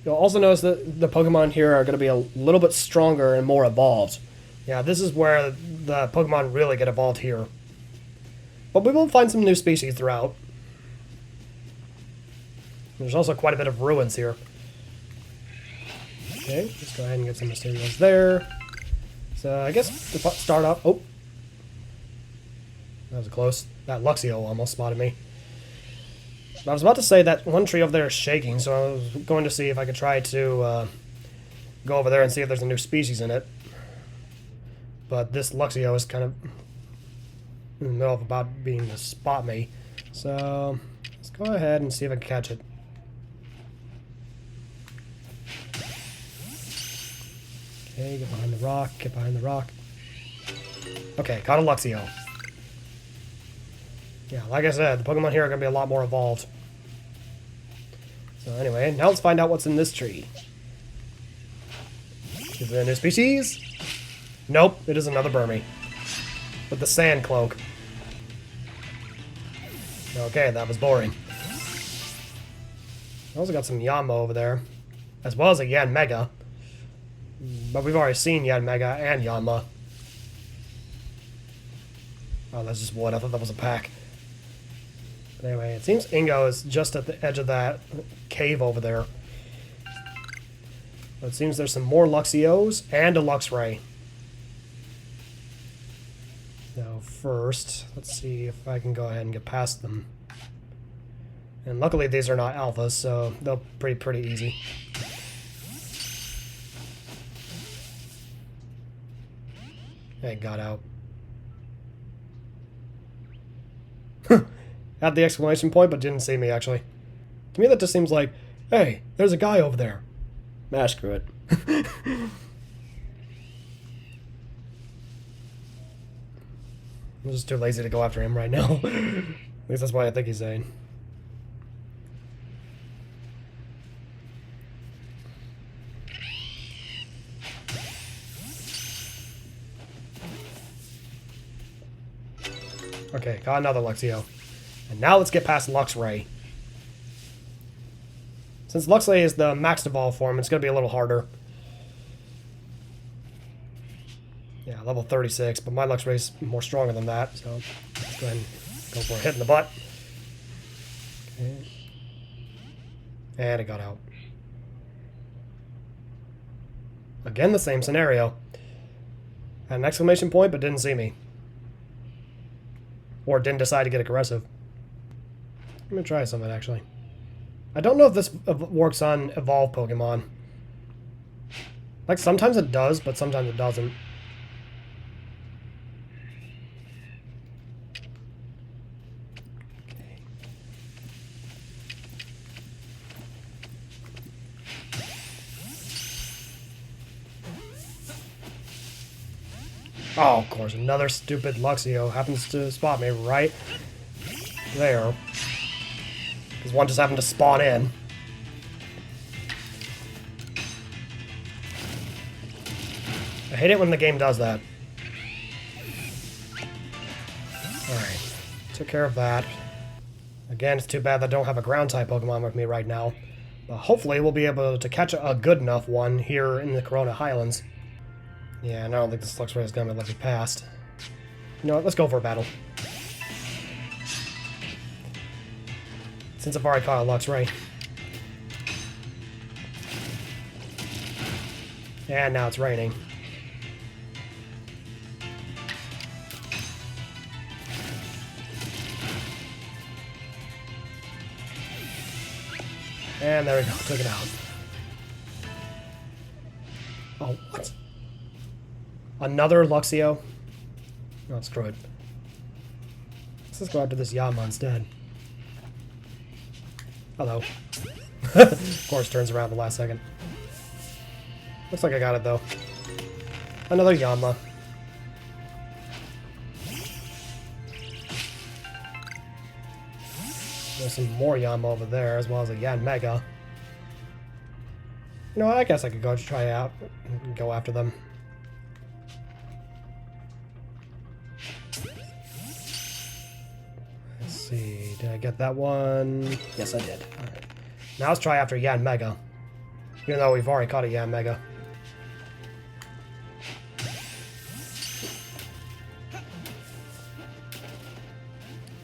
A: you'll also notice that the Pokemon here are going to be a little bit stronger and more evolved. Yeah, this is where the Pokemon really get evolved here. But we will find some new species throughout. There's also quite a bit of ruins here. Okay, let's go ahead and get some Mysterios there. So I guess to start off... Oh! That was close. That Luxio almost spotted me. I was about to say that one tree over there is shaking, so I was going to see if I could try to go over there and see if there's a new species in it. But this Luxio is kind of in the middle of about being to spot me. So let's go ahead and see if I can catch it. Okay, get behind the rock, get behind the rock. Okay, caught a Luxio. Yeah, like I said, the Pokemon here are going to be a lot more evolved. So anyway, now let's find out what's in this tree. Is it a new species? Nope, it is another Burmy. With the sand cloak. Okay, that was boring. I also got some Yanma over there. As well as a Yanmega. But we've already seen Yanmega and Yanma. Oh, that's just one. I thought that was a pack. But anyway, it seems Ingo is just at the edge of that cave over there. But it seems there's some more Luxios and a Luxray. So first, let's see if I can go ahead and get past them. And luckily these are not alphas, so they'll be pretty easy. Hey, got out. Had the exclamation point, but didn't see me, actually.
B: To me, that just seems like, hey, there's a guy over there.
A: Ah, screw it.
B: I'm just too lazy to go after him right now. At least that's what I think he's saying. Okay, got another Luxio. And now let's get past Luxray. Since Luxray is the max evolve form, it's going to be a little harder. Yeah, level 36, but my Luxray is more stronger than that, so let's go ahead and go for a hit in the butt. Okay. And it got out. Again, the same scenario. Had an exclamation point, but didn't see me. Or didn't decide to get aggressive. I'm going to try something, actually. I don't know if this works on evolved Pokemon. Like, sometimes it does, but sometimes it doesn't. Okay. Oh, of course, another stupid Luxio happens to spot me right there. Because one just happened to spawn in. I hate it when the game does that. Alright. Took care of that. Again, it's too bad that I don't have a ground-type Pokemon with me right now. But hopefully we'll be able to catch a good enough one here in the Coronet Highlands. Yeah, and I don't think this Luxray is going to let me past. You know what, let's go for a battle. Since I've already caught a Luxray. And now it's raining. And there we go, took it out. Oh, what? Another Luxio? Oh, screw it. Let's just go after this Yama instead. Hello. Of course, turns around the last second. Looks like I got it, though. Another Yama. There's some more Yama over there, as well as a Yanmega. You know what, I guess I could go try out and go after them. Let's see, did I get that one? Yes, I did. Alright. Now let's try after Yanmega. Even though we've already caught a Yanmega.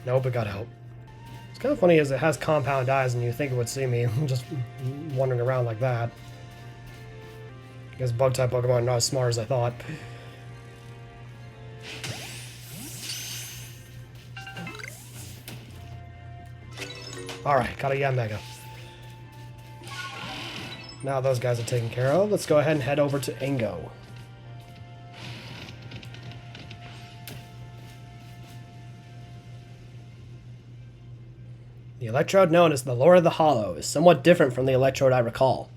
B: Nope, it got out. It's kind of funny as it has compound eyes and you think it would see me just wandering around like that. I guess bug-type Pokemon are not as smart as I thought. Alright, got a Yanmega. Now those guys are taken care of. Let's go ahead and head over to Ingo. The electrode known as the Lord of the Hollow is somewhat different from the electrode I recall.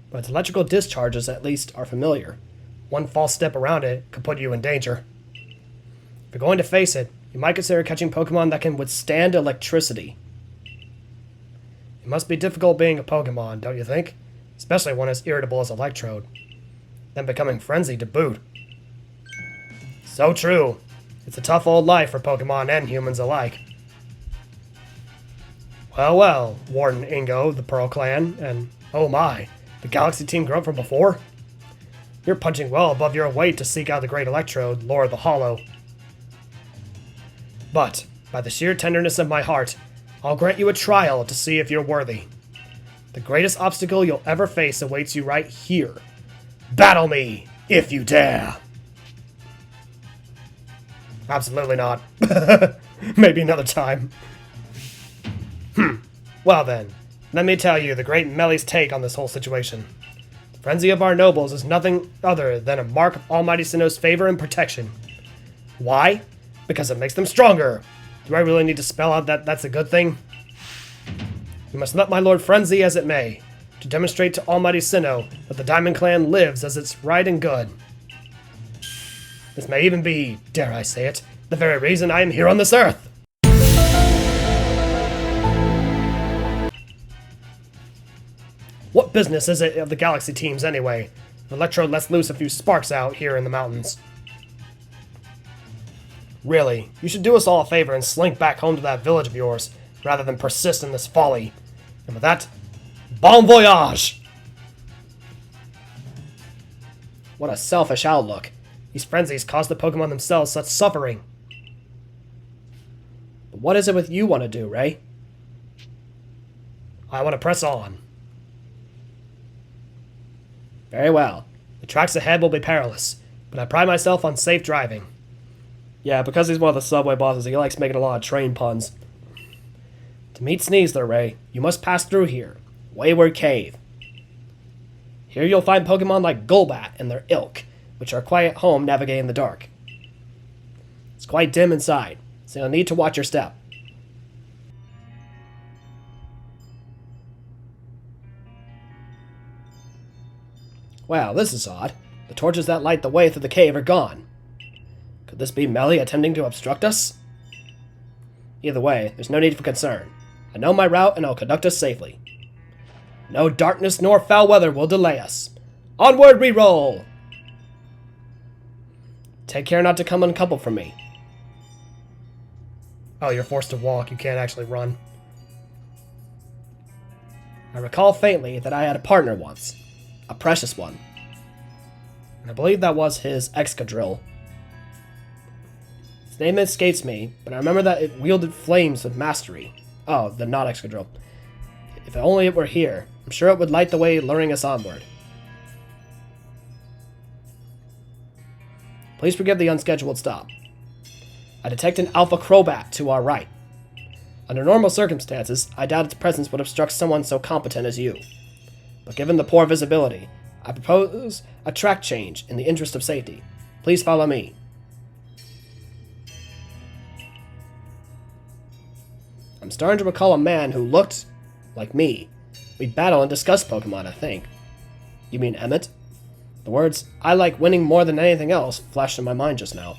B: But its electrical discharges, at least, are familiar. One false step around it could put you in danger. If you're going to face it, you might consider catching Pokemon that can withstand electricity. It must be difficult being a Pokemon, don't you think? Especially one as irritable as Electrode. Then becoming frenzied to boot. So true. It's a tough old life for Pokemon and humans alike. Well, well, Warden Ingo, the Pearl Clan, and oh my, the Galaxy team grew up from before? You're punching well above your weight to seek out the great Electrode, Lord of the Hollow. But, by the sheer tenderness of my heart, I'll grant you a trial to see if you're worthy. The greatest obstacle you'll ever face awaits you right here. Battle me, if you dare! Absolutely not. Maybe another time. Well then, let me tell you the great Melly's take on this whole situation. The frenzy of our nobles is nothing other than a mark of Almighty Sinnoh's favor and protection. Why? Because it makes them stronger. Do I really need to spell out that that's a good thing? You must let my lord frenzy as it may, to demonstrate to Almighty Sinnoh that the Diamond Clan lives as it's right and good. This may even be, dare I say it, the very reason I am here on this earth. What business is it of the Galaxy teams anyway? Electro lets loose a few sparks out here in the mountains. Really, you should do us all a favor and slink back home to that village of yours, rather than persist in this folly. And with that, bon voyage! What a selfish outlook. These frenzies cause the Pokemon themselves such suffering. But what is it with you want to do, Ray? I want to press on. Very well. The tracks ahead will be perilous, but I pride myself on safe driving. Yeah, because he's one of the subway bosses, he likes making a lot of train puns. To meet Sneasler, Ray, you must pass through here. Wayward Cave. Here you'll find Pokemon like Golbat and their ilk, which are quite at home navigating in the dark. It's quite dim inside, so you'll need to watch your step. Wow, this is odd. The torches that light the way through the cave are gone. Could this be Melly attempting to obstruct us? Either way, there's no need for concern. I know my route and I'll conduct us safely. No darkness nor foul weather will delay us. Onward we roll! Take care not to come uncoupled from me. Oh, you're forced to walk. You can't actually run. I recall faintly that I had a partner once. A precious one. And I believe that was his Excadrill. His name escapes me, but I remember that it wielded flames with mastery. Oh, the not Excadrill. If only it were here, I'm sure it would light the way, luring us onward. Please forgive the unscheduled stop. I detect an Alpha Crobat to our right. Under normal circumstances, I doubt its presence would obstruct someone so competent as you. But given the poor visibility, I propose a track change in the interest of safety. Please follow me. I'm starting to recall a man who looked like me. We'd battle and discuss Pokemon, I think. You mean Emmett? The words, "I like winning more than anything else," flashed in my mind just now.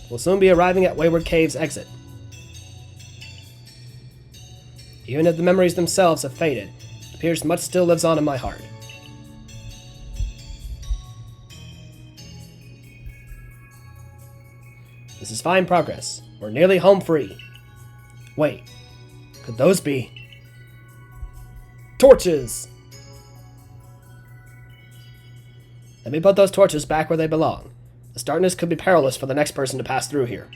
B: We'll soon be arriving at Wayward Cave's exit. Even if the memories themselves have faded, it appears much still lives on in my heart. This is fine progress. We're nearly home free. Wait, could those be torches? Let me put those torches back where they belong. This darkness could be perilous for the next person to pass through here.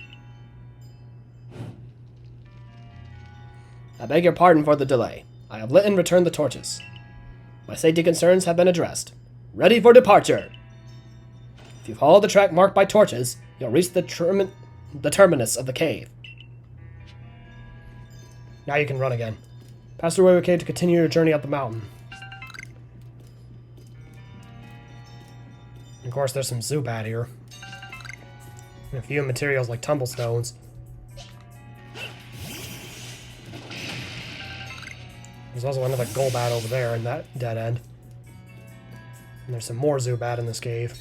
B: I beg your pardon for the delay. I have lit and returned the torches. My safety concerns have been addressed. Ready for departure! If you follow the track marked by torches, you'll reach the terminus of the cave. Now you can run again. Pass through Wayward Cave to continue your journey up the mountain. And of course, there's some Zubat here. And a few materials like tumblestones. There's also another Golbat over there in that dead end. And there's some more Zubat in this cave.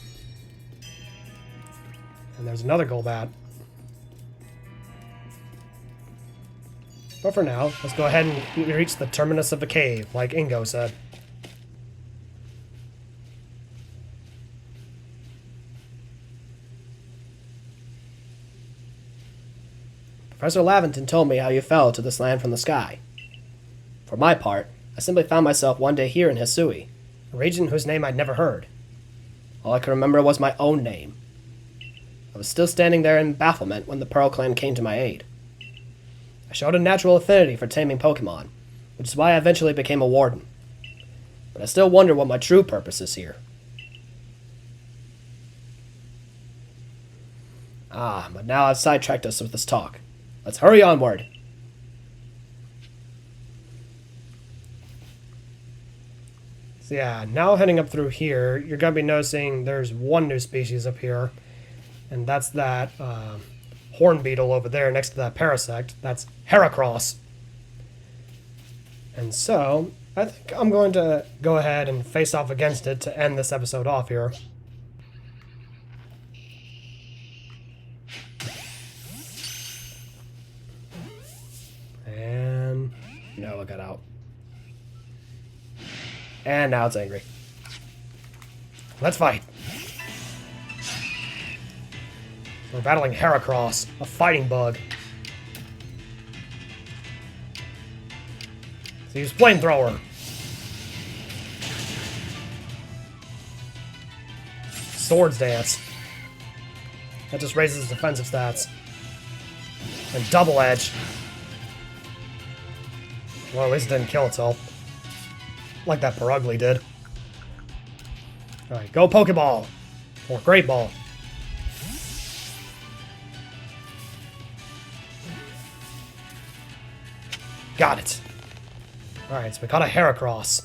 B: And there's another Golbat. But for now, let's go ahead and reach the terminus of the cave, like Ingo said. Professor Laventon told me how you fell to this land from the sky. For my part, I simply found myself one day here in Hisui, a region whose name I'd never heard. All I could remember was my own name. I was still standing there in bafflement when the Pearl Clan came to my aid. I showed a natural affinity for taming Pokemon, which is why I eventually became a warden. But I still wonder what my true purpose is here. But now I've sidetracked us with this talk. Let's hurry onward. So yeah, now heading up through here, you're going to be noticing there's one new species up here. And that's that horn beetle over there next to that Parasect. That's Heracross. And so, I think I'm going to go ahead and face off against it to end this episode off here. And no, it got out. And now it's angry. Let's fight. We're battling Heracross, a fighting bug. So use Flamethrower. Swords Dance. That just raises its defensive stats. And Double Edge. Well, at least it didn't kill itself. Like that Perugly did. Alright, go Pokeball. Or Great Ball. Got it. Alright, so we caught a Heracross.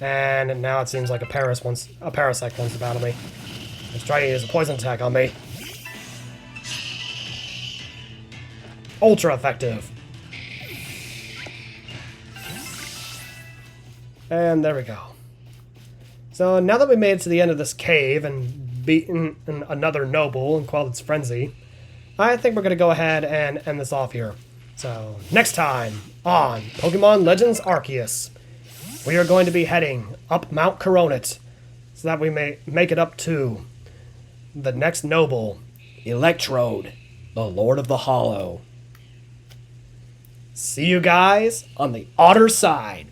B: And now it seems like a Parasect wants to battle me. Let's try to use a poison attack on me. Ultra effective. And there we go. So now that we made it to the end of this cave and beaten another noble and quelled its frenzy, I think we're going to go ahead and end this off here. So next time on Pokemon Legends Arceus, we are going to be heading up Mount Coronet so that we may make it up to the next noble, Electrode, the Lord of the Hollow. See you guys on the other side.